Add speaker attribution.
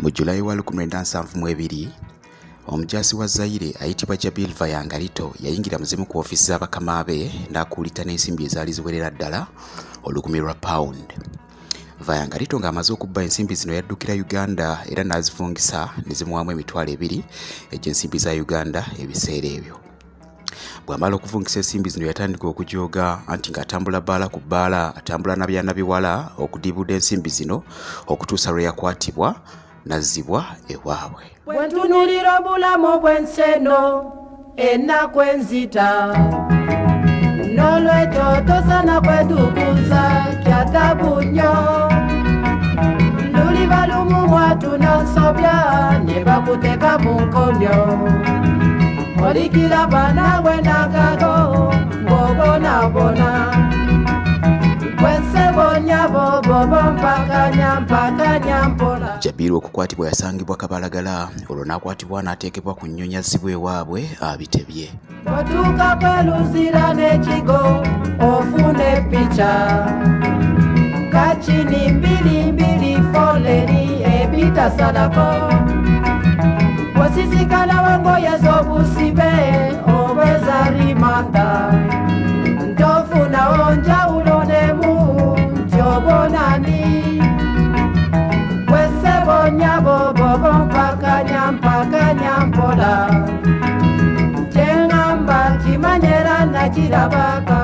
Speaker 1: Mu Julayi wa 1972 omujaasi wa Zaire ayitibwa Jabil Vayangalito yayingira muzimu ku ofisi za bakama be n'akuulita n'ensimbi ezaali ziwerera ddala £1,000. Vayangalito ng'amaze okubba ensimbi zino yaddukira Uganda era n'azifungisa ne zimuwaamu £2,000 egy'ensimbi za Uganda ebiseera ebyo. Bw'amala okuvungisa ensimbi zino yatandika okujooga anti ng'atambula bbaala ku bbaala, atambula na byana biwala okudiibuda ensimbi zino okutuusa lwe yakwatibwa n'azzibwa ewaabwe.
Speaker 2: Bwe ntunuulira obulamu bw'ensi eno ennaku enzita n'olwekyo tosana kwetukuza kyatabu nnyo. Luli balumu mwatu n'onsobya ne bakuteeka mu nkomyo. Olikira nawe n'akago ng'obonaabona.
Speaker 1: Jabiru okukwatibwa yasangibwa Kabalagala, olwo n'akwatibwa n'ateekebwa ku nnyonyi azzibwa ewaabwe abitebye.
Speaker 2: Otuuka kweluzira n'ekigo ofuna eppica kachini mbiri foleri ebitasalako. Wasisikala wangoye z'obusibe obweza rimanda ntofuna onjawulo nemu ntyobonani wesebonyabo bobo mpakanya mpola kyengamba kimanyera nakirabaka.